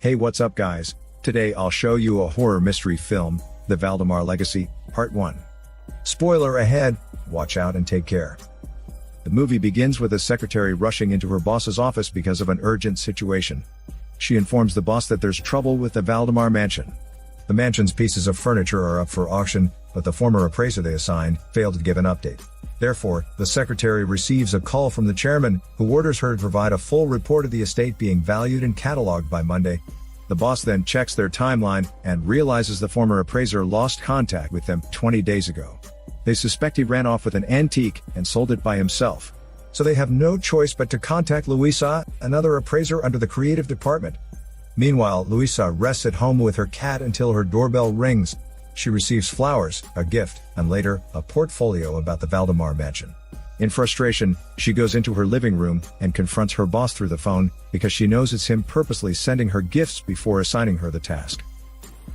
Hey, what's up guys? Today I'll show you a horror mystery film, The Valdemar Legacy, Part 1. Spoiler ahead, watch out and take care. The movie begins with a secretary rushing into her boss's office because of an urgent situation. She informs the boss that there's trouble with the Valdemar mansion. The mansion's pieces of furniture are up for auction, but the former appraiser they assigned failed to give an update. Therefore, the secretary receives a call from the chairman, who orders her to provide a full report of the estate being valued and catalogued by Monday. The boss then checks their timeline and realizes the former appraiser lost contact with them 20 days ago. They suspect he ran off with an antique and sold it by himself. So they have no choice but to contact Luisa, another appraiser under the creative department. Meanwhile, Luisa rests at home with her cat until her doorbell rings. She receives flowers, a gift, and later, a portfolio about the Valdemar mansion. In frustration, she goes into her living room and confronts her boss through the phone because she knows it's him purposely sending her gifts before assigning her the task.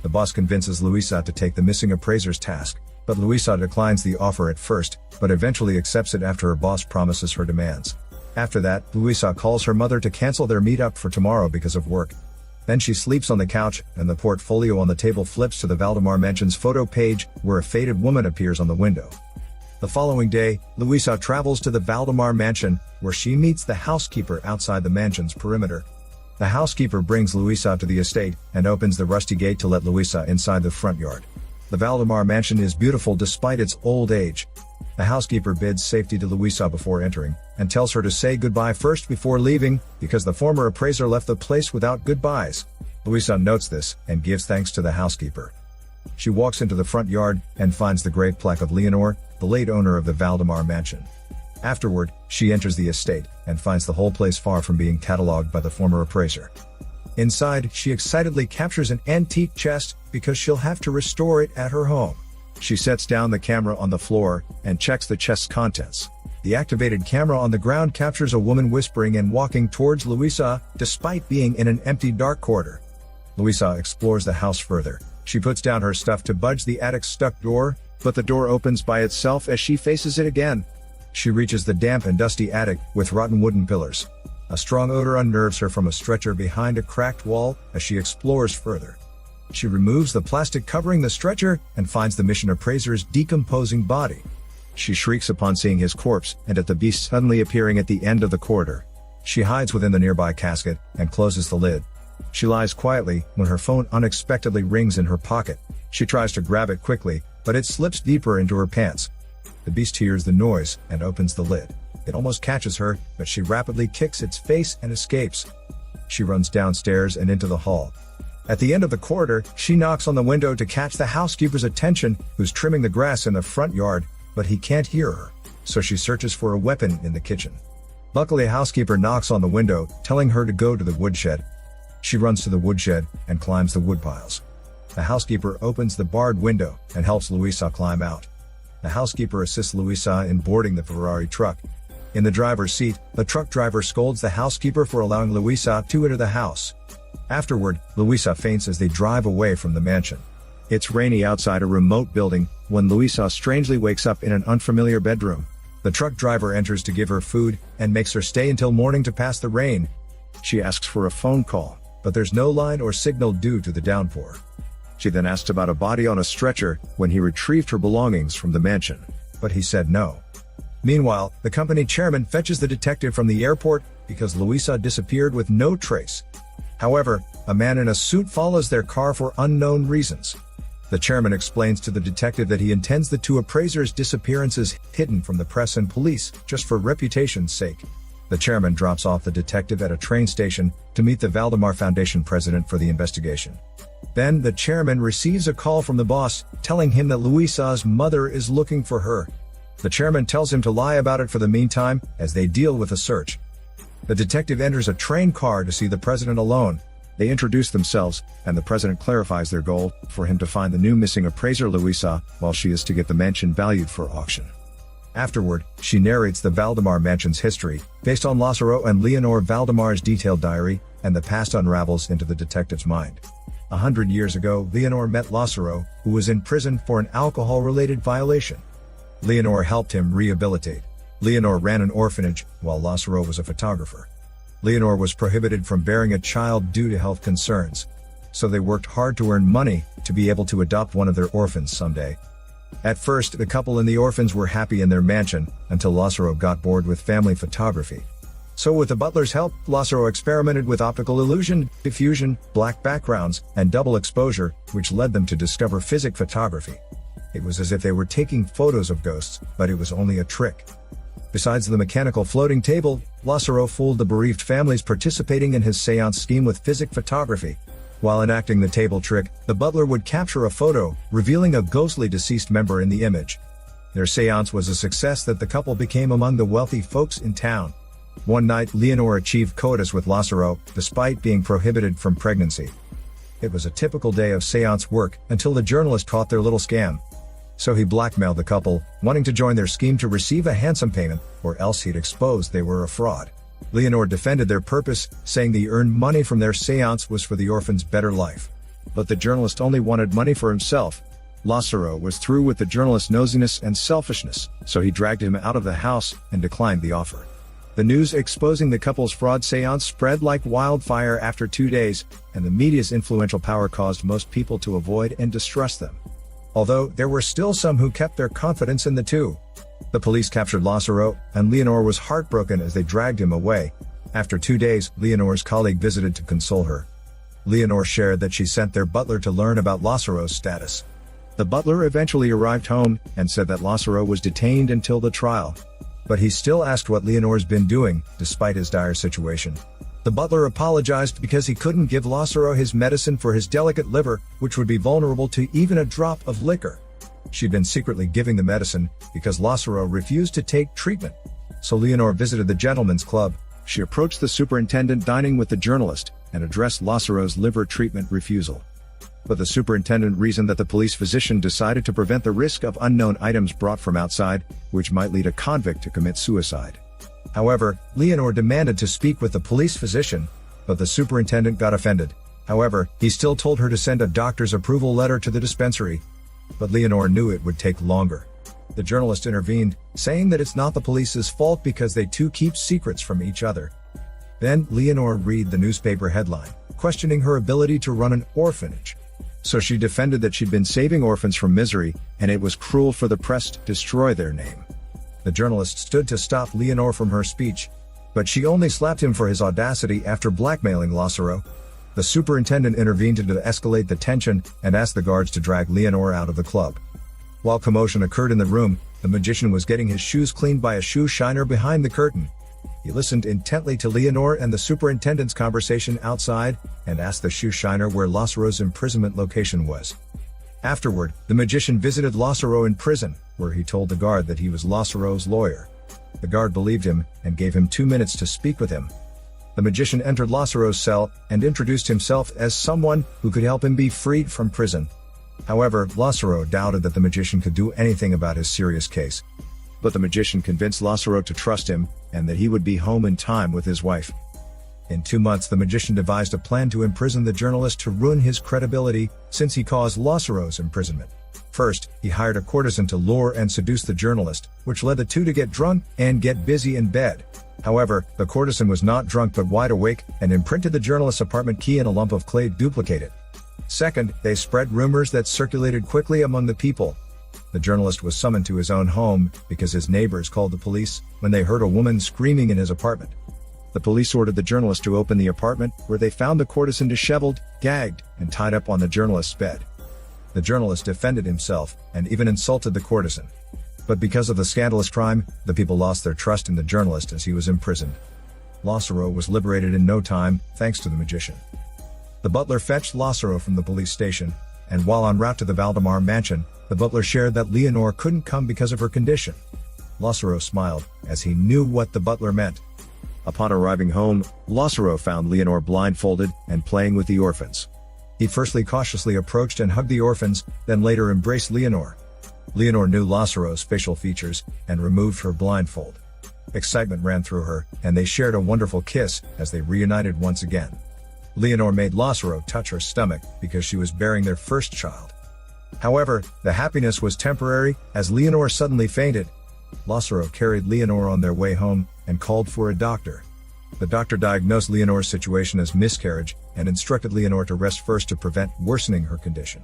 The boss convinces Luisa to take the missing appraiser's task, but Luisa declines the offer at first, but eventually accepts it after her boss promises her demands. After that, Luisa calls her mother to cancel their meetup for tomorrow because of work. Then she sleeps on the couch, and the portfolio on the table flips to the Valdemar mansion's photo page, where a faded woman appears on the window. The following day, Luisa travels to the Valdemar mansion, where she meets the housekeeper outside the mansion's perimeter. The housekeeper brings Luisa to the estate, and opens the rusty gate to let Luisa inside the front yard. The Valdemar mansion is beautiful despite its old age. The housekeeper bids safety to Luisa before entering, and tells her to say goodbye first before leaving, because the former appraiser left the place without goodbyes. Luisa notes this, and gives thanks to the housekeeper. She walks into the front yard, and finds the grave plaque of Leonor, the late owner of the Valdemar mansion. Afterward, she enters the estate, and finds the whole place far from being catalogued by the former appraiser. Inside, she excitedly captures an antique chest, because she'll have to restore it at her home. She sets down the camera on the floor, and checks the chest's contents. The activated camera on the ground captures a woman whispering and walking towards Luisa, despite being in an empty dark corridor. Luisa explores the house further. She puts down her stuff to budge the attic's stuck door, but the door opens by itself as she faces it again. She reaches the damp and dusty attic, with rotten wooden pillars. A strong odor unnerves her from a stretcher behind a cracked wall, as she explores further. She removes the plastic covering the stretcher, and finds the mission appraiser's decomposing body. She shrieks upon seeing his corpse, and at the beast suddenly appearing at the end of the corridor. She hides within the nearby casket, and closes the lid. She lies quietly, when her phone unexpectedly rings in her pocket. She tries to grab it quickly, but it slips deeper into her pants. The beast hears the noise, and opens the lid. It almost catches her, but she rapidly kicks its face and escapes. She runs downstairs and into the hall. At the end of the corridor, she knocks on the window to catch the housekeeper's attention, who's trimming the grass in the front yard, but he can't hear her, so she searches for a weapon in the kitchen. Luckily, a housekeeper knocks on the window, telling her to go to the woodshed. She runs to the woodshed, and climbs the woodpiles. The housekeeper opens the barred window, and helps Luisa climb out. The housekeeper assists Luisa in boarding the Ferrari truck. In the driver's seat, the truck driver scolds the housekeeper for allowing Luisa to enter the house. Afterward, Luisa faints as they drive away from the mansion. It's rainy outside a remote building, when Luisa strangely wakes up in an unfamiliar bedroom. The truck driver enters to give her food, and makes her stay until morning to pass the rain. She asks for a phone call, but there's no line or signal due to the downpour. She then asks about a body on a stretcher, when he retrieved her belongings from the mansion, but he said no. Meanwhile, the company chairman fetches the detective from the airport, because Luisa disappeared with no trace. However, a man in a suit follows their car for unknown reasons. The chairman explains to the detective that he intends the two appraisers' disappearances hidden from the press and police, just for reputation's sake. The chairman drops off the detective at a train station, to meet the Valdemar Foundation president for the investigation. Then, the chairman receives a call from the boss, telling him that Luisa's mother is looking for her. The chairman tells him to lie about it for the meantime, as they deal with a search. The detective enters a train car to see the president alone. They introduce themselves, and the president clarifies their goal, for him to find the new missing appraiser Luisa, while she is to get the mansion valued for auction. Afterward, she narrates the Valdemar mansion's history, based on Lazzaro and Leonor Valdemar's detailed diary, and the past unravels into the detective's mind. 100 years ago, Leonor met Lazzaro, who was in prison for an alcohol-related violation. Leonor helped him rehabilitate. Leonor ran an orphanage, while Lazzaro was a photographer. Leonor was prohibited from bearing a child due to health concerns, so they worked hard to earn money to be able to adopt one of their orphans someday. At first, the couple and the orphans were happy in their mansion, until Lazzaro got bored with family photography. So with the butler's help, Lazzaro experimented with optical illusion, diffusion, black backgrounds, and double exposure, which led them to discover physic photography. It was as if they were taking photos of ghosts, but it was only a trick. Besides the mechanical floating table, Lazzaro fooled the bereaved families participating in his seance scheme with physic photography. While enacting the table trick, the butler would capture a photo, revealing a ghostly deceased member in the image. Their seance was a success that the couple became among the wealthy folks in town. One night, Leonor achieved coitus with Lazzaro, despite being prohibited from pregnancy. It was a typical day of seance work, until the journalist caught their little scam. So he blackmailed the couple, wanting to join their scheme to receive a handsome payment, or else he'd expose they were a fraud. Leonor defended their purpose, saying the earned money from their seance was for the orphan's better life. But the journalist only wanted money for himself. Lazzaro was through with the journalist's nosiness and selfishness, so he dragged him out of the house and declined the offer. The news exposing the couple's fraud seance spread like wildfire after 2 days, and the media's influential power caused most people to avoid and distrust them. Although, there were still some who kept their confidence in the two. The police captured Lazzaro, and Leonor was heartbroken as they dragged him away. After 2 days, Leonor's colleague visited to console her. Leonor shared that she sent their butler to learn about Lazzaro's status. The butler eventually arrived home, and said that Lazzaro was detained until the trial. But he still asked what Leonor's been doing, despite his dire situation. The butler apologized because he couldn't give Lazzaro his medicine for his delicate liver, which would be vulnerable to even a drop of liquor. She'd been secretly giving the medicine, because Lazzaro refused to take treatment. So Leonor visited the gentleman's club. She approached the superintendent dining with the journalist, and addressed Lazzaro's liver treatment refusal. But the superintendent reasoned that the police physician decided to prevent the risk of unknown items brought from outside, which might lead a convict to commit suicide. However, Leonor demanded to speak with the police physician, but the superintendent got offended. However, he still told her to send a doctor's approval letter to the dispensary. But Leonor knew it would take longer. The journalist intervened, saying that it's not the police's fault because they too keep secrets from each other. Then, Leonor read the newspaper headline, questioning her ability to run an orphanage. So she defended that she'd been saving orphans from misery, and it was cruel for the press to destroy their name. The journalist stood to stop Leonor from her speech, but she only slapped him for his audacity after blackmailing Lazzaro. The superintendent intervened to escalate the tension and asked the guards to drag Leonor out of the club. While commotion occurred in the room, the magician was getting his shoes cleaned by a shoe shiner behind the curtain. He listened intently to Leonor and the superintendent's conversation outside, and asked the shoe shiner where Lazzaro's imprisonment location was. Afterward, the magician visited Lazzaro in prison, where he told the guard that he was Lazzaro's lawyer. The guard believed him, and gave him 2 minutes to speak with him. The magician entered Lazzaro's cell, and introduced himself as someone who could help him be freed from prison. However, Lazzaro doubted that the magician could do anything about his serious case. But the magician convinced Lazzaro to trust him, and that he would be home in time with his wife. In 2 months, the magician devised a plan to imprison the journalist to ruin his credibility, since he caused Lazzaro's imprisonment. First, he hired a courtesan to lure and seduce the journalist, which led the two to get drunk and get busy in bed. However, the courtesan was not drunk but wide awake, and imprinted the journalist's apartment key in a lump of clay duplicated. Second, they spread rumors that circulated quickly among the people. The journalist was summoned to his own home, because his neighbors called the police when they heard a woman screaming in his apartment. The police ordered the journalist to open the apartment, where they found the courtesan disheveled, gagged, and tied up on the journalist's bed. The journalist defended himself, and even insulted the courtesan. But because of the scandalous crime, the people lost their trust in the journalist as he was imprisoned. Lazzaro was liberated in no time, thanks to the magician. The butler fetched Lazzaro from the police station, and while en route to the Valdemar mansion, the butler shared that Leonor couldn't come because of her condition. Lazzaro smiled, as he knew what the butler meant. Upon arriving home, Lazzaro found Leonor blindfolded and playing with the orphans. He firstly cautiously approached and hugged the orphans, then later embraced Leonor. Leonor knew Lazzaro's facial features, and removed her blindfold. Excitement ran through her, and they shared a wonderful kiss as they reunited once again. Leonor made Lazzaro touch her stomach, because she was bearing their first child. However, the happiness was temporary, as Leonor suddenly fainted. Lazzaro carried Leonore on their way home and called for a doctor. The doctor diagnosed Leonore's situation as miscarriage and instructed Leonore to rest first to prevent worsening her condition.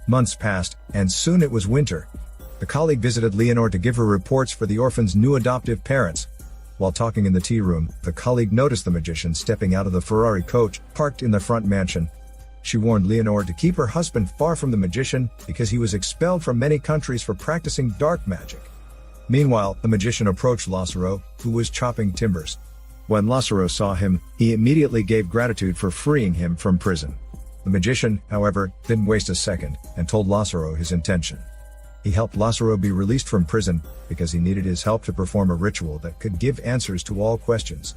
Months passed, and soon it was winter. The colleague visited Leonore to give her reports for the orphan's new adoptive parents. While talking in the tea room, the colleague noticed the magician stepping out of the Ferrari coach parked in the front mansion. She warned Leonore to keep her husband far from the magician because he was expelled from many countries for practicing dark magic. Meanwhile, the magician approached Lazzaro, who was chopping timbers. When Lazzaro saw him, he immediately gave gratitude for freeing him from prison. The magician, however, didn't waste a second and told Lazzaro his intention. He helped Lazzaro be released from prison because he needed his help to perform a ritual that could give answers to all questions.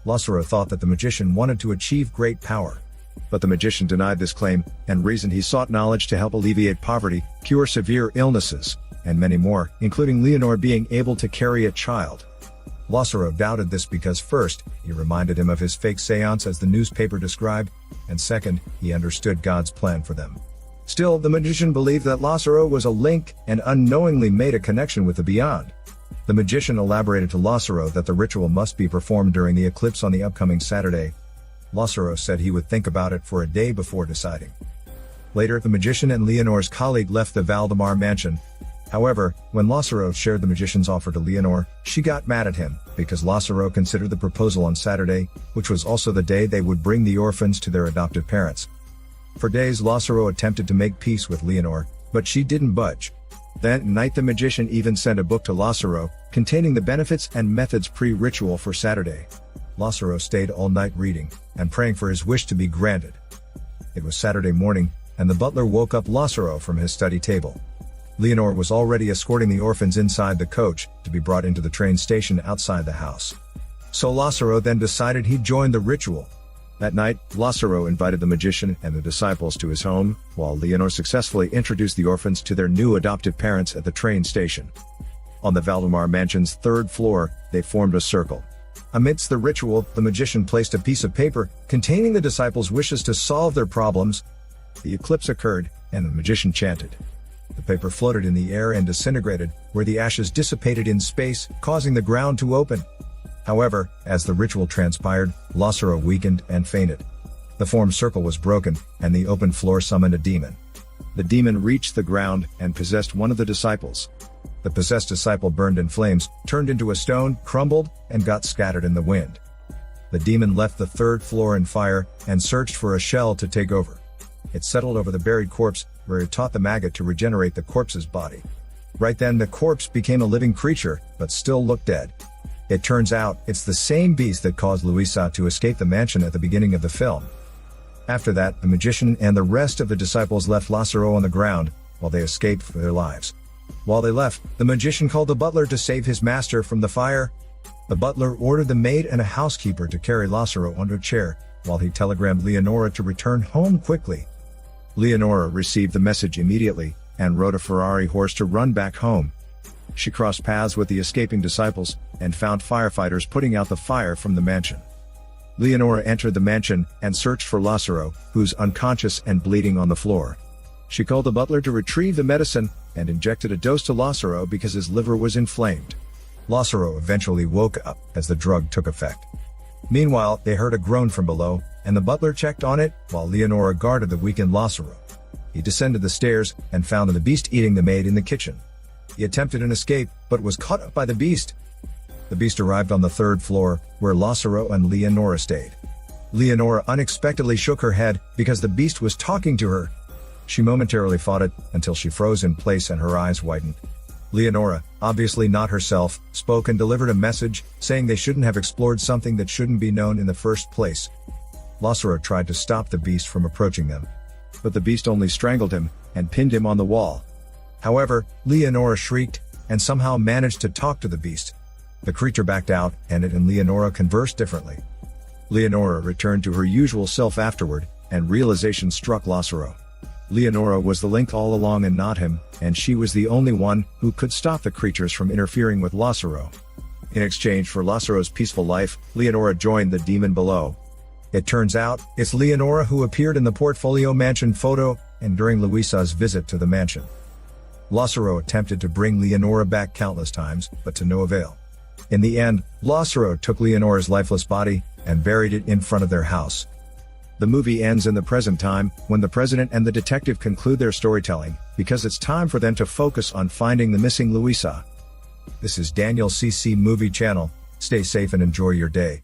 Lazzaro thought that the magician wanted to achieve great power. But the magician denied this claim and reasoned he sought knowledge to help alleviate poverty, cure severe illnesses, and many more, including Leonore being able to carry a child. Lazzaro doubted this because first, he reminded him of his fake seance as the newspaper described, and second, he understood God's plan for them. Still, the magician believed that Lazzaro was a link and unknowingly made a connection with the beyond. The magician elaborated to Lazzaro that the ritual must be performed during the eclipse on the upcoming Saturday. Lazzaro said he would think about it for a day before deciding. Later, the magician and Leonore's colleague left the Valdemar mansion. However, when Lazzaro shared the magician's offer to Leonore, she got mad at him, because Lazzaro considered the proposal on Saturday, which was also the day they would bring the orphans to their adoptive parents. For days Lazzaro attempted to make peace with Leonore, but she didn't budge. That night the magician even sent a book to Lazzaro, containing the benefits and methods pre-ritual for Saturday. Lazzaro stayed all night reading, and praying for his wish to be granted. It was Saturday morning, and the butler woke up Lazzaro from his study table. Leonore was already escorting the orphans inside the coach, to be brought into the train station outside the house. So Lazzaro then decided he'd join the ritual. That night, Lazzaro invited the magician and the disciples to his home, while Leonore successfully introduced the orphans to their new adoptive parents at the train station. On the Valdemar mansion's third floor, they formed a circle. Amidst the ritual, the magician placed a piece of paper containing the disciples' wishes to solve their problems. The eclipse occurred, and the magician chanted. The paper floated in the air and disintegrated, where the ashes dissipated in space, causing the ground to open. However, as the ritual transpired, Lazzaro weakened and fainted. The formed circle was broken, and the open floor summoned a demon. The demon reached the ground and possessed one of the disciples. The possessed disciple burned in flames, turned into a stone, crumbled, and got scattered in the wind. The demon left the third floor in fire and searched for a shell to take over. It settled over the buried corpse, where it taught the maggot to regenerate the corpse's body. Right then the corpse became a living creature, but still looked dead. It turns out, it's the same beast that caused Luisa to escape the mansion at the beginning of the film. After that, the magician and the rest of the disciples left Lazzaro on the ground, while they escaped for their lives. While they left, the magician called the butler to save his master from the fire. The butler ordered the maid and a housekeeper to carry Lazzaro under a chair, while he telegrammed Leonore to return home quickly. Leonore received the message immediately, and rode a Ferrari horse to run back home. She crossed paths with the escaping disciples, and found firefighters putting out the fire from the mansion. Leonore entered the mansion, and searched for Lazzaro, who's unconscious and bleeding on the floor. She called the butler to retrieve the medicine, and injected a dose to Lazzaro because his liver was inflamed. Lazzaro eventually woke up, as the drug took effect. Meanwhile, they heard a groan from below, and the butler checked on it, while Leonore guarded the weakened Lazzaro. He descended the stairs, and found the beast eating the maid in the kitchen. He attempted an escape, but was caught up by the beast. The beast arrived on the third floor, where Lazzaro and Leonore stayed. Leonore unexpectedly shook her head, because the beast was talking to her. She momentarily fought it, until she froze in place and her eyes widened. Leonore, obviously not herself, spoke and delivered a message, saying they shouldn't have explored something that shouldn't be known in the first place. Lazzaro tried to stop the beast from approaching them. But the beast only strangled him, and pinned him on the wall. However, Leonore shrieked, and somehow managed to talk to the beast. The creature backed out, and it and Leonore conversed differently. Leonore returned to her usual self afterward, and realization struck Lazzaro. Leonore was the link all along and not him, and she was the only one who could stop the creatures from interfering with Lazzaro. In exchange for Lazzaro's peaceful life, Leonore joined the demon below. It turns out, it's Leonore who appeared in the Portfolio Mansion photo, and during Luisa's visit to the mansion. Lazzaro attempted to bring Leonora back countless times, but to no avail. In the end, Lazzaro took Leonora's lifeless body and buried it in front of their house. The movie ends in the present time, when the president and the detective conclude their storytelling, because it's time for them to focus on finding the missing Luisa. This is Daniel CC Movie Channel. Stay safe and enjoy your day.